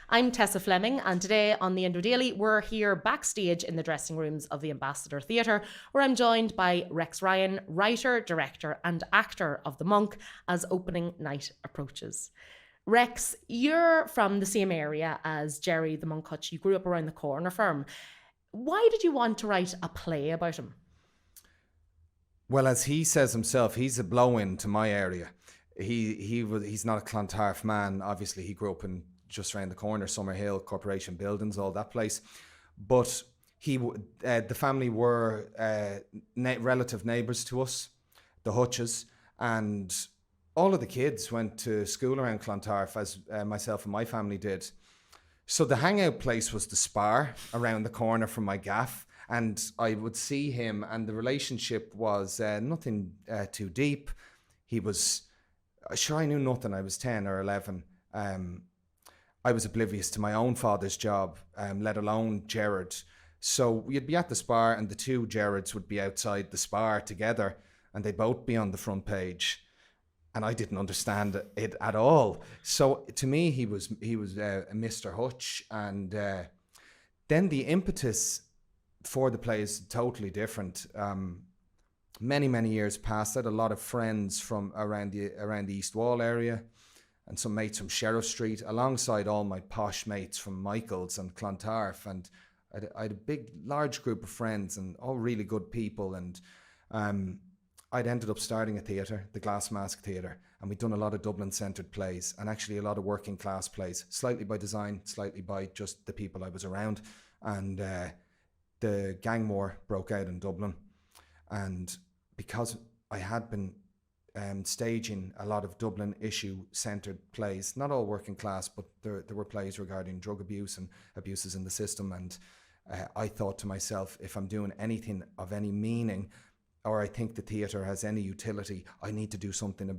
I'm Tessa Fleming, and today on the Indo Daily, we're here backstage in the dressing rooms of the Ambassador Theatre, where I'm joined by Gerry Ryan, writer, director, and actor of The Monk, as opening night approaches. Rex, you're from the same area as Gerry The Monk Hutch. You grew up around the corner from him. Why did you want to write a play about him? Well, as he says himself, he's a blow-in to my area. He's not a Clontarf man. Obviously, he grew up in just around the corner, Summerhill, Corporation Buildings, all that place. But the family were relative neighbours to us, the Hutches, and all of the kids went to school around Clontarf, as myself and my family did. So the hangout place was the Spar around the corner from my gaff, and I would see him, and the relationship was nothing too deep. He was, sure, I knew nothing. I was 10 or 11. I was oblivious to my own father's job, let alone Gerard. So we'd be at the Spar, and the two Gerards would be outside the Spar together, and they'd both be on the front page. And I didn't understand it at all. So to me, he was a Mr. Hutch. And then the impetus for the play is totally different. Many years past, I had a lot of friends from around the East Wall area, and some mates from Sheriff Street, alongside all my posh mates from Michael's and Clontarf. And I had a large group of friends, and all really good people. And I'd ended up starting a theatre, the Glass Mask Theatre, and we'd done a lot of Dublin-centred plays, and actually a lot of working class plays, slightly by design, slightly by just the people I was around. And the gang war broke out in Dublin, and because I had been staging a lot of Dublin issue-centred plays, not all working class, but there were plays regarding drug abuse and abuses in the system, and I thought to myself, if I'm doing anything of any meaning, or I think the theatre has any utility, I need to do something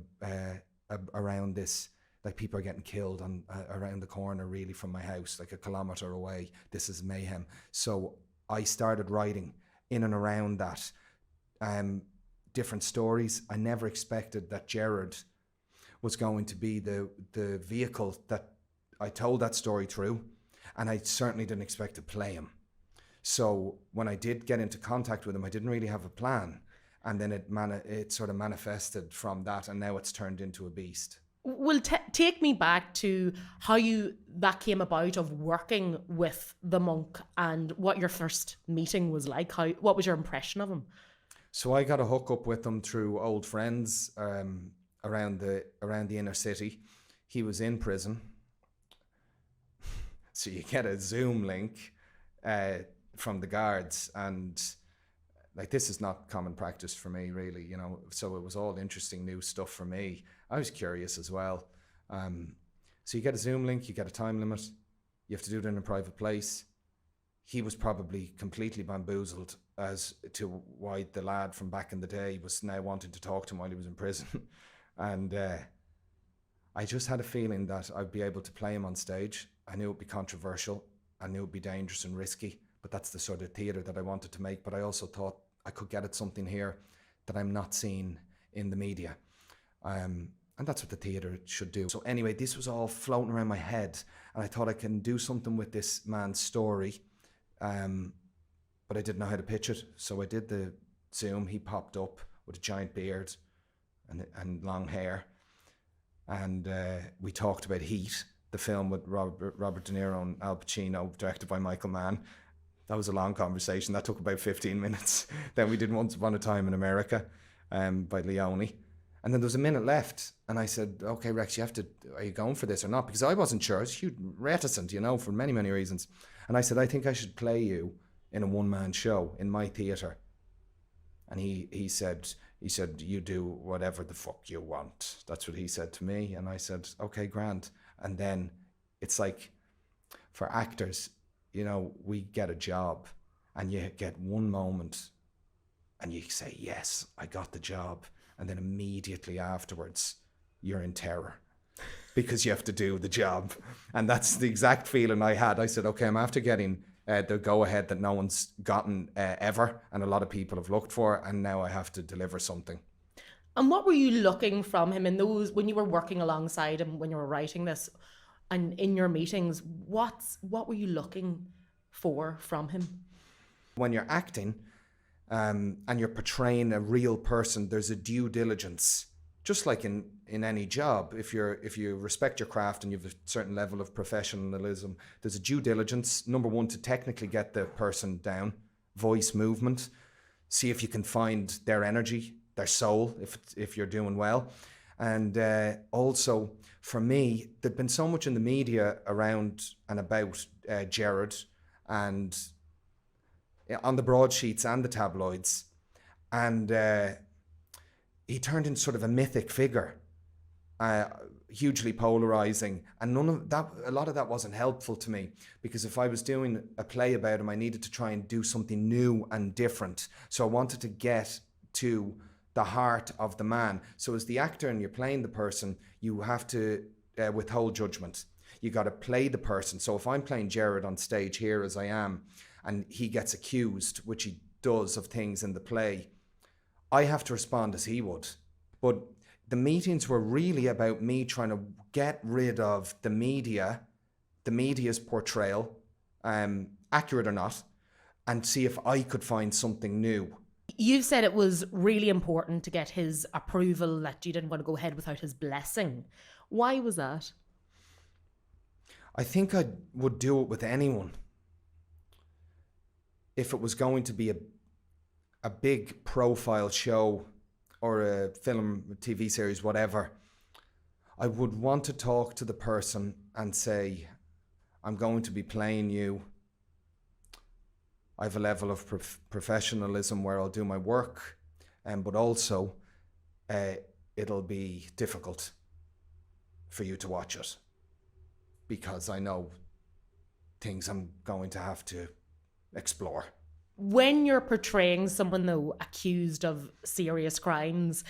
around this. Like, people are getting killed around the corner, really, from my house, like a kilometre away. This is mayhem. So I started writing in and around that, different stories. I never expected that Gerard was going to be the vehicle that I told that story through, and I certainly didn't expect to play him. So when I did get into contact with him, I didn't really have a plan. And then it sort of manifested from that, and now it's turned into a beast. Well, take me back to how that came about, of working with the Monk, and what your first meeting was like. What was your impression of him? So I got a hookup with him through old friends around the inner city. He was in prison, so you get a Zoom link from the guards, and like, this is not common practice for me, really, you know. So it was all interesting new stuff for me. I was curious as well. So you get a Zoom link, you get a time limit, you have to do it in a private place. He was probably completely bamboozled as to why the lad from back in the day was now wanting to talk to him while he was in prison. And I just had a feeling that I'd be able to play him on stage. I knew it'd be controversial. I knew it'd be dangerous and risky, but that's the sort of theatre that I wanted to make. But I also thought I could get at something here that I'm not seeing in the media. And that's what the theatre should do. So anyway, this was all floating around my head, and I thought I can do something with this man's story, but I didn't know how to pitch it. So I did the Zoom. He popped up with a giant beard and long hair, and we talked about Heat, the film with Robert De Niro and Al Pacino, directed by Michael Mann. That was a long conversation. That took about 15 minutes. Then we did Once Upon a Time in America by Leone. And then there was a minute left. And I said, okay, Rex, are you going for this or not? Because I wasn't sure. I was reticent, you know, for many reasons. And I said, I think I should play you in a one-man show in my theatre. And he said, you do whatever the fuck you want. That's what he said to me. And I said, okay, grand. And then it's like, for actors, you know, we get a job and you get one moment and you say, yes, I got the job. And then immediately afterwards, you're in terror because you have to do the job. And that's the exact feeling I had. I said, okay, I'm after getting the go-ahead that no one's gotten ever, and a lot of people have looked for, and now I have to deliver something. And what were you looking from him in those, when you were working alongside him, when you were writing this? And in your meetings, what were you looking for from him? When you're acting and you're portraying a real person, there's a due diligence. Just like in any job, if you respect your craft and you have a certain level of professionalism, there's a due diligence. Number one, to technically get the person down, voice, movement, see if you can find their energy, their soul, if you're doing well. And also, for me, there'd been so much in the media around and about Gerard, and on the broadsheets and the tabloids, and he turned into sort of a mythic figure, hugely polarizing, and a lot of that wasn't helpful to me, because if I was doing a play about him, I needed to try and do something new and different. So I wanted to get to the heart of the man. So as the actor and you're playing the person, you have to withhold judgment. You got to play the person. So if I'm playing Gerard on stage here as I am, and he gets accused, which he does, of things in the play, I have to respond as he would. But the meetings were really about me trying to get rid of the media's portrayal, accurate or not, and see if I could find something new. You said it was really important to get his approval, that you didn't want to go ahead without his blessing. Why was that? I think I would do it with anyone. If it was going to be a big profile show or a film, TV series, whatever, I would want to talk to the person and say, I'm going to be playing you. I have a level of professionalism where I'll do my work, but also it'll be difficult for you to watch it, because I know things I'm going to have to explore. When you're portraying someone, though, accused of serious crimes,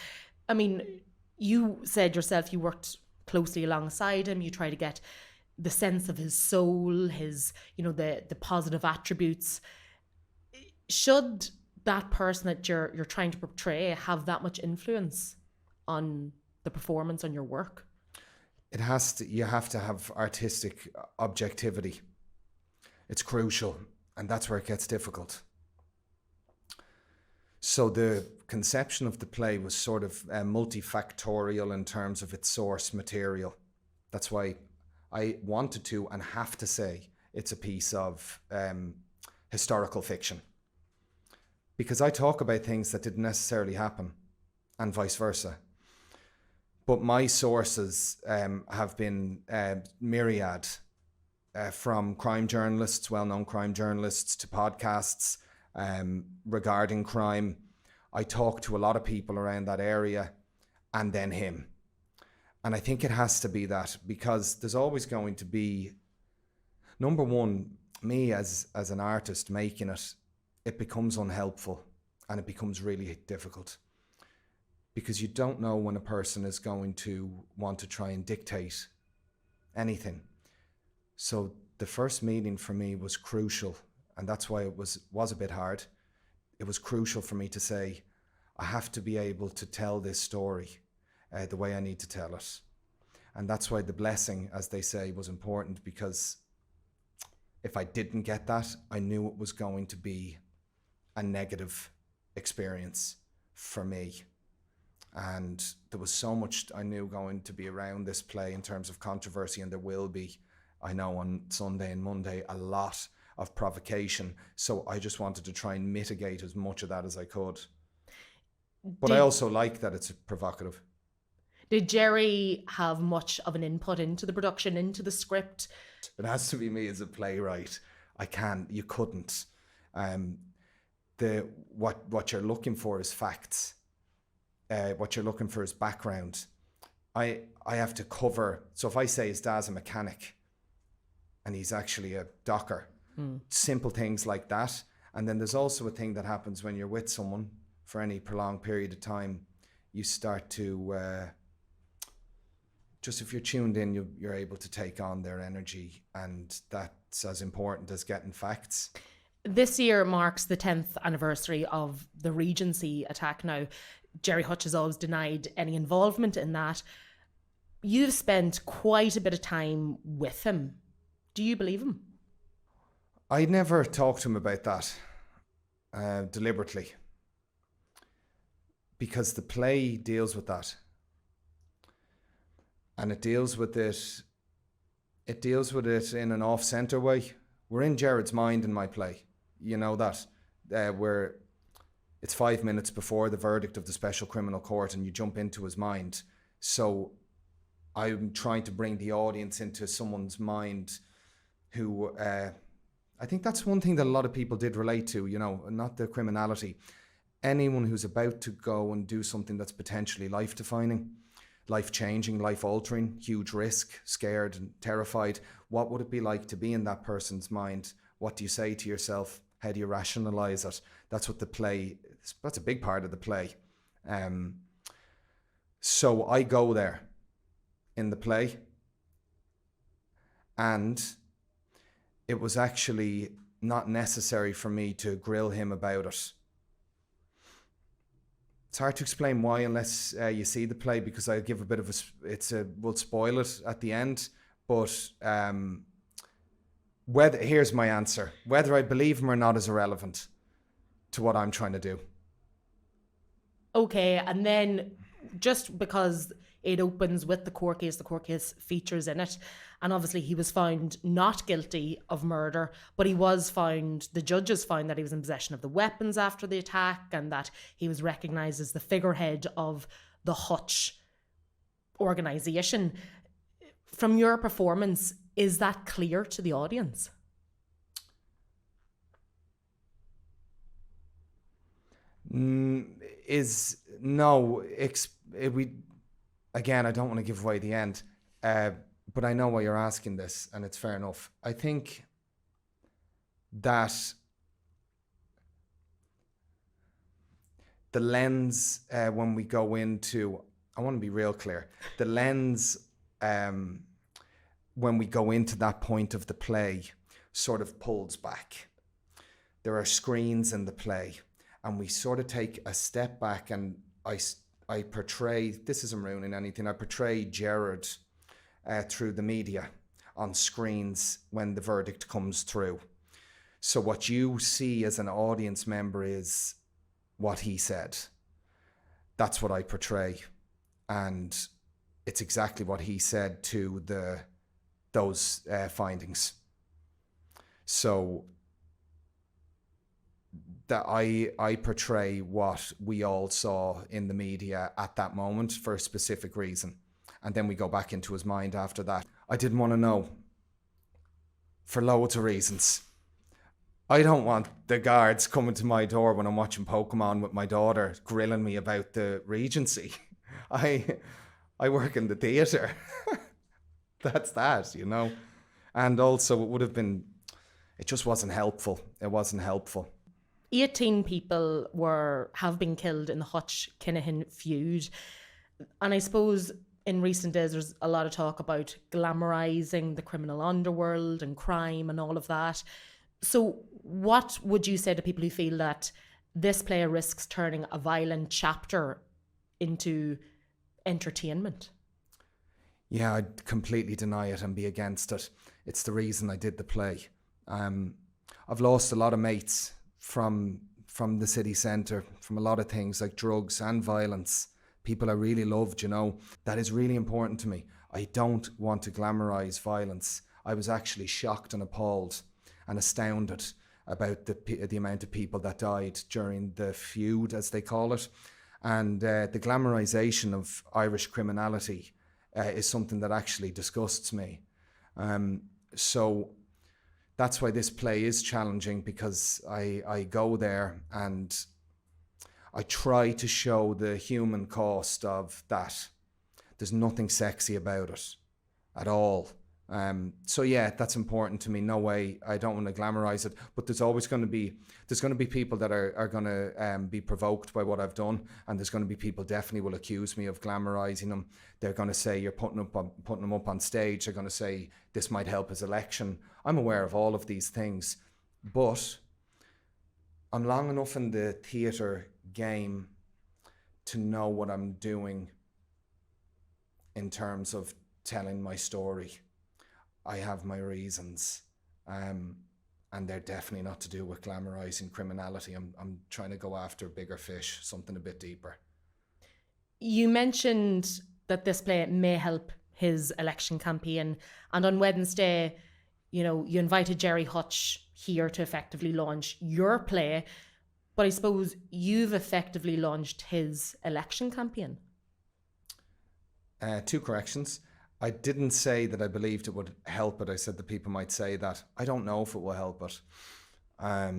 I mean, you said yourself you worked closely alongside him. You try to get the sense of his soul, his, the positive attributes. Should that person that you're trying to portray have that much influence on the performance, on your work? It has to. You have to have artistic objectivity. It's crucial, and that's where it gets difficult. So the conception of the play was sort of multifactorial in terms of its source material. That's why I wanted to and have to say it's a piece of historical fiction. Because I talk about things that didn't necessarily happen, and vice versa. But my sources have been myriad, from crime journalists, well-known crime journalists, to podcasts regarding crime. I talk to a lot of people around that area, and then him. And I think it has to be that, because there's always going to be, number one, me as an artist making it becomes unhelpful, and it becomes really difficult, because you don't know when a person is going to want to try and dictate anything. So the first meeting for me was crucial, and that's why it was a bit hard. It was crucial for me to say, I have to be able to tell this story the way I need to tell it. And that's why the blessing, as they say, was important, because if I didn't get that, I knew it was going to be a negative experience for me. And there was so much I knew going to be around this play in terms of controversy, and there will be, I know, on Sunday and Monday, a lot of provocation. So I just wanted to try and mitigate as much of that as I could. But I also like that it's provocative. Did Gerry have much of an input into the production, into the script? It has to be me as a playwright. You couldn't. What you're looking for is facts. What you're looking for is background. I have to cover. So if I say his dad's a mechanic and he's actually a docker, simple things like that. And then there's also a thing that happens when you're with someone for any prolonged period of time. You start to, just if you're tuned in, you're able to take on their energy, and that's as important as getting facts. This year marks the 10th anniversary of the Regency attack. Now, Gerry Hutch has always denied any involvement in that. You've spent quite a bit of time with him. Do you believe him? I never talked to him about that deliberately, because the play deals with that. And it deals with it in an off-centre way. We're in Jared's mind in my play. You know that. Where it's 5 minutes before the verdict of the Special Criminal Court and you jump into his mind. So I'm trying to bring the audience into someone's mind who, I think that's one thing that a lot of people did relate to, you know, not the criminality. Anyone who's about to go and do something that's potentially life-defining, life-changing, life-altering, huge risk, scared and terrified. What would it be like to be in that person's mind? What do you say to yourself? How do you rationalise it? That's what the play, that's a big part of the play. So I go there in the play, and it was actually not necessary for me to grill him about it. It's hard to explain why unless you see the play, because I give a bit of we'll spoil it at the end. But here's my answer. Whether I believe him or not is irrelevant to what I'm trying to do. Okay, and then just because it opens with the court case features in it, and obviously he was found not guilty of murder, but the judges found that he was in possession of the weapons after the attack, and that he was recognised as the figurehead of the Hutch organisation. From your performance, is that clear to the audience? Again, I don't want to give away the end, but I know why you're asking this, and it's fair enough. I think that the lens, when we go into, I want to be real clear, the lens, when we go into that point of the play, sort of pulls back. There are screens in the play, and we sort of take a step back, and I portray, this isn't ruining anything, I portray Gerard through the media on screens when the verdict comes through. So what you see as an audience member is what he said. That's what I portray. And it's exactly what he said to those findings. So that I portray what we all saw in the media at that moment for a specific reason. And then we go back into his mind after that. I didn't want to know for loads of reasons. I don't want the guards coming to my door when I'm watching Pokemon with my daughter grilling me about the Regency. I work in the theatre. That's that, you know. And also it just wasn't helpful. It wasn't helpful. 18 people have been killed in the Hutch-Kinahan feud. And I suppose in recent days there's a lot of talk about glamorizing the criminal underworld and crime and all of that. So what would you say to people who feel that this play risks turning a violent chapter into entertainment? Yeah, I'd completely deny it and be against it. It's the reason I did the play. I've lost a lot of mates from the city centre, from a lot of things like drugs and violence. People I really loved, you know. That is really important to me. I don't want to glamorise violence. I was actually shocked and appalled and astounded about the amount of people that died during the feud, as they call it. And the glamorisation of Irish criminality is something that actually disgusts me. So that's why this play is challenging, because I go there and I try to show the human cost of that. There's nothing sexy about it at all. So yeah, that's important to me. No way, I don't want to glamorize it, but there's going to be people that are going to be provoked by what I've done, and there's going to be people definitely will accuse me of glamorizing them. They're going to say you're putting them up on stage. They're going to say this might help his election. I'm aware of all of these things, but I'm long enough in the theatre game to know what I'm doing in terms of telling my story. I have my reasons, and they're definitely not to do with glamorizing criminality. I'm trying to go after bigger fish, something a bit deeper. You mentioned that this play may help his election campaign, and on Wednesday, you invited Gerry Hutch here to effectively launch your play, but I suppose you've effectively launched his election campaign. 2 corrections. I didn't say that I believed it would help it. I said that people might say that. I don't know if it will help it. I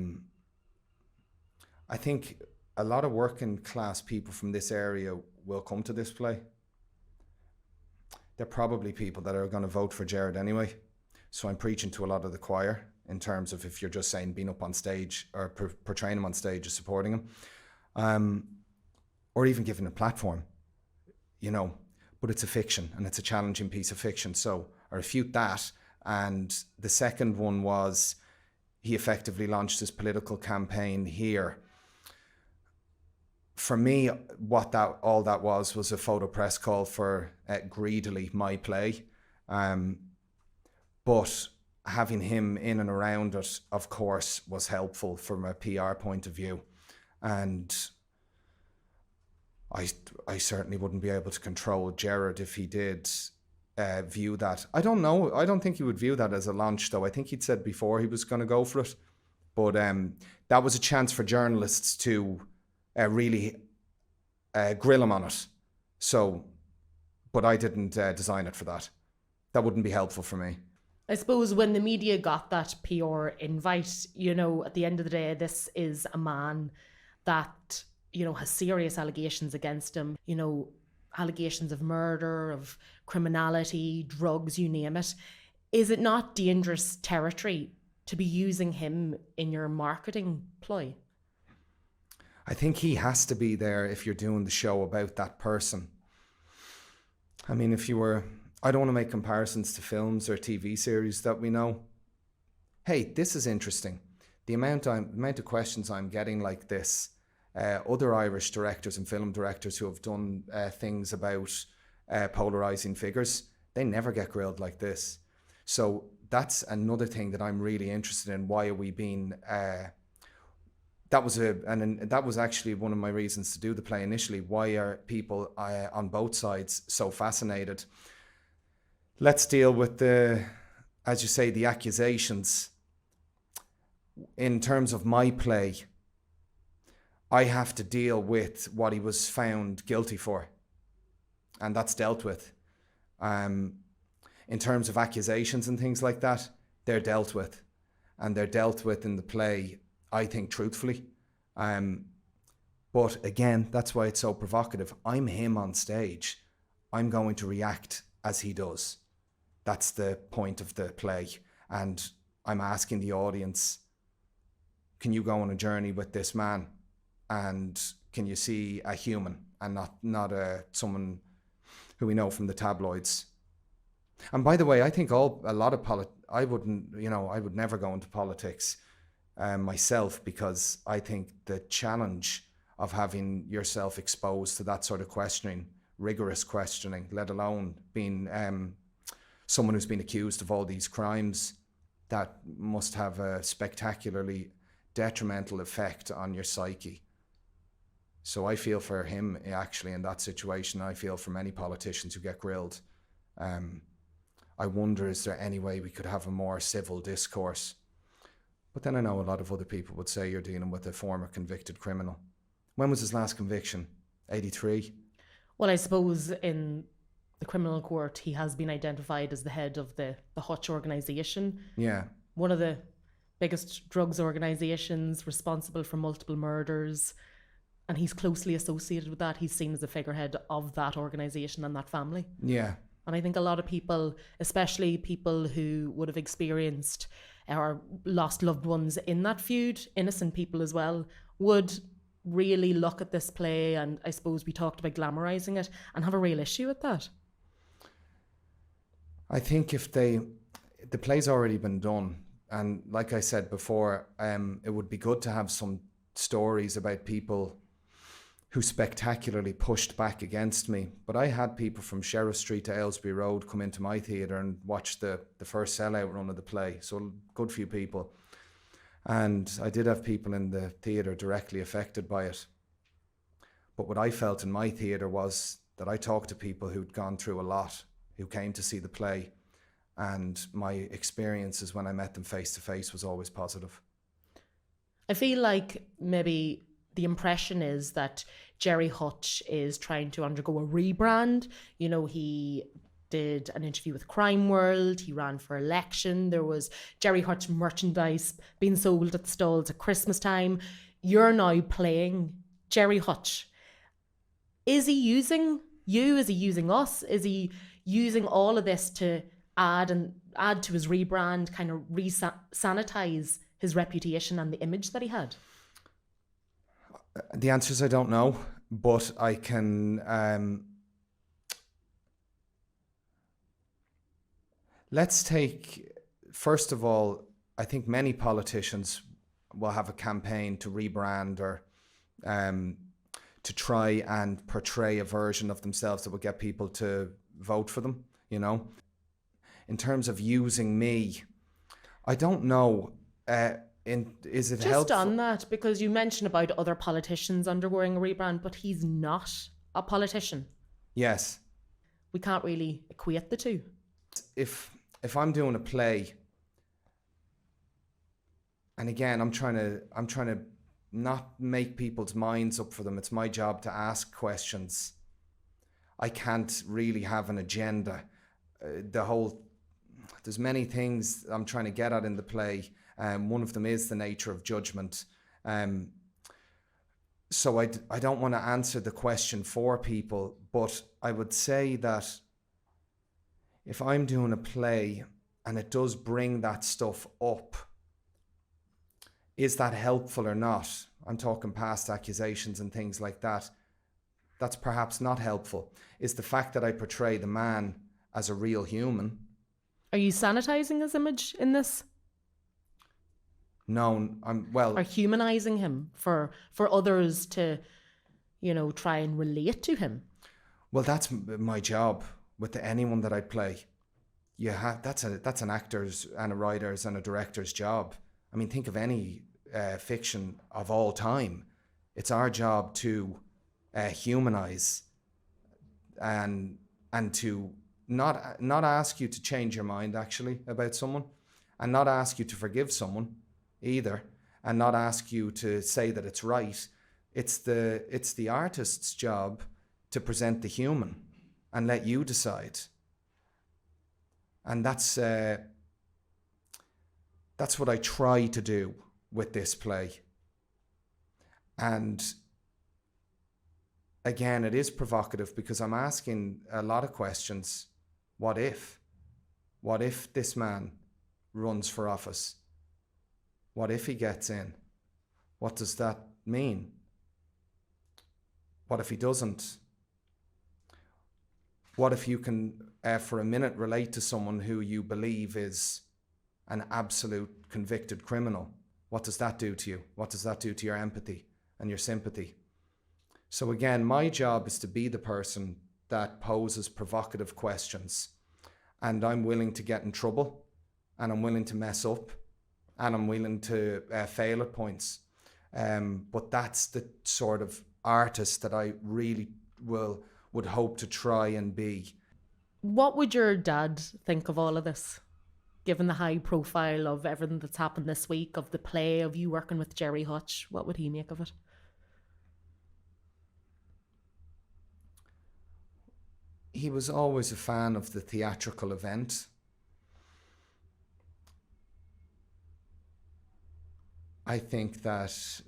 think a lot of working class people from this area will come to this play. They're probably people that are going to vote for Gerard anyway. So I'm preaching to a lot of the choir in terms of if you're just saying being up on stage or portraying him on stage or supporting him, or even giving a platform, but it's a fiction and it's a challenging piece of fiction. So I refute that. And the second one was he effectively launched his political campaign here. For me, all that was a photo press call for Greedily, my play. But having him in and around it, of course, was helpful from a PR point of view. And I certainly wouldn't be able to control Gerard if he did view that. I don't know. I don't think he would view that as a launch, though. I think he'd said before he was going to go for it. But that was a chance for journalists to really grill him on it. So, but I didn't design it for that. That wouldn't be helpful for me. I suppose when the media got that PR invite, at the end of the day, this is a man that, has serious allegations against him, allegations of murder, of criminality, drugs, you name it. Is it not dangerous territory to be using him in your marketing ploy? I think he has to be there if you're doing the show about that person. I mean, I don't want to make comparisons to films or TV series that we know. Hey, this is interesting. The amount of questions I'm getting like this, other Irish directors and film directors who have done things about polarizing figures, they never get grilled like this. So that's another thing that I'm really interested in. Why are we being... That was actually one of my reasons to do the play initially. Why are people on both sides so fascinated? Let's deal with the accusations. In terms of my play, I have to deal with what he was found guilty for, and that's dealt with. In terms of accusations and things like that, they're dealt with, and they're dealt with in the play, I think, truthfully. But again, that's why it's so provocative. I'm him on stage. I'm going to react as he does. That's the point of the play. And I'm asking the audience, can you go on a journey with this man? And can you see a human and not someone who we know from the tabloids? And by the way, I think I would never go into politics myself, because I think the challenge of having yourself exposed to that sort of questioning, rigorous questioning, let alone being someone who's been accused of all these crimes, that must have a spectacularly detrimental effect on your psyche. So I feel for him actually in that situation. I feel for many politicians who get grilled. I wonder, is there any way we could have a more civil discourse? But then I know a lot of other people would say you're dealing with a former convicted criminal. When was his last conviction? 83? Well, I suppose in the criminal court, he has been identified as the head of the Hutch organisation. Yeah. One of the biggest drugs organisations, responsible for multiple murders. And he's closely associated with that. He's seen as a figurehead of that organisation and that family. Yeah. And I think a lot of people, especially people who would have experienced or lost loved ones in that feud, innocent people as well, would really look at this play, and I suppose we talked about glamorizing it, and have a real issue with that. I think the play's already been done, and like I said before, it would be good to have some stories about people who spectacularly pushed back against me. But I had people from Sheriff Street to Aylesbury Road come into my theatre and watch the first sellout run of the play. So a good few people. And I did have people in the theatre directly affected by it. But what I felt in my theatre was that I talked to people who'd gone through a lot, who came to see the play. And my experiences when I met them face to face was always positive. I feel like maybe the impression is that Gerry Hutch is trying to undergo a rebrand. You know, he did an interview with Crime World, he ran for election, there was Gerry Hutch merchandise being sold at stalls at Christmas time. You're now playing Gerry Hutch. Is he using you? Is he using us? Is he using all of this to add to his rebrand, kind of sanitize his reputation and the image that he had? The answer is I don't know, but I can... let's take, first of all, I think many politicians will have a campaign to rebrand or to try and portray a version of themselves that will get people to vote for them, you know. In terms of using me, I don't know. Is it just helpful? On that, because you mentioned about other politicians undergoing a rebrand, but he's not a politician. Yes. We can't really equate the two. If I'm doing a play, and again, I'm trying to not make people's minds up for them. It's my job to ask questions. I can't really have an agenda. There's many things I'm trying to get at in the play. One of them is the nature of judgment. So I don't want to answer the question for people, but I would say that if I'm doing a play and it does bring that stuff up, is that helpful or not? I'm talking past accusations and things like that. That's perhaps not helpful. Is the fact that I portray the man as a real human. Are you sanitizing his image in this? No, Or humanizing him for others to, you know, try and relate to him? Well, that's my job with anyone that I play. That's an actor's and a writer's and a director's job. I mean, think of any fiction of all time. It's our job to humanize and to not ask you to change your mind actually about someone, and not ask you to forgive someone either, and not ask you to say that it's right. It's the artist's job to present the human and let you decide. And that's what I try to do with this play. And again, it is provocative because I'm asking a lot of questions. What if? What if this man runs for office? What if he gets in? What does that mean? What if he doesn't? What if you can, for a minute, relate to someone who you believe is an absolute convicted criminal? What does that do to you? What does that do to your empathy and your sympathy? So again, my job is to be the person that poses provocative questions, and I'm willing to get in trouble, and I'm willing to mess up, and I'm willing to fail at points. But that's the sort of artist that I really would hope to try and be. What would your dad think of all of this, given the high profile of everything that's happened this week, of the play, of you working with Gerry Hutch? What would he make of it? He was always a fan of the theatrical event. I think that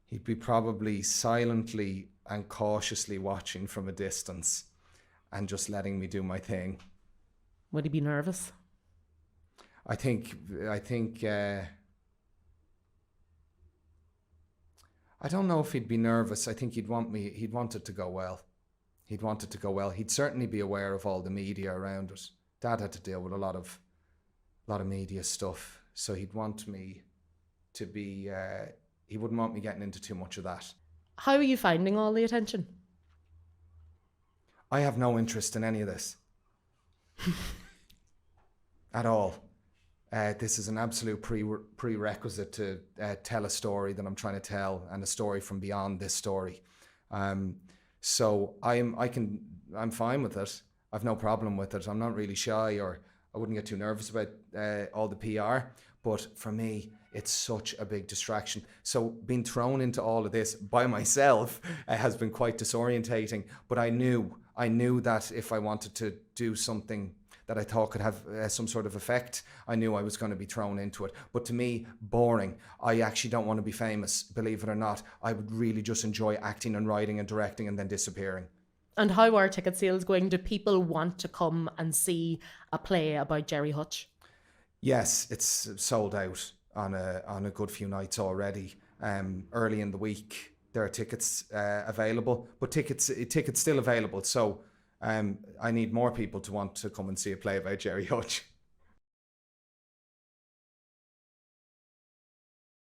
he'd be probably silently and cautiously watching from a distance and just letting me do my thing. Would he be nervous? I think I don't know if he'd be nervous. I think he'd want it to go well. He'd want it to go well. He'd certainly be aware of all the media around it. Dad had to deal with a lot of media stuff, so he'd want me to be. He wouldn't want me getting into too much of that. How are you finding all the attention? I have no interest in any of this at all. This is an absolute prerequisite to tell a story that I'm trying to tell, and a story from beyond this story. So I'm fine with it. I've no problem with it. I'm not really shy, or I wouldn't get too nervous about all the PR. But for me, it's such a big distraction. So being thrown into all of this by myself has been quite disorientating. But I knew that if I wanted to do something that I thought could have some sort of effect, I knew I was going to be thrown into it. But to me, boring. I actually don't want to be famous, believe it or not. I would really just enjoy acting and writing and directing and then disappearing. And how are ticket sales going? Do people want to come and see a play about Gerry Hutch? Yes, it's sold out on a good few nights already. Early in the week, there are tickets available, but tickets still available. So I need more people to want to come and see a play about Gerry Hutch.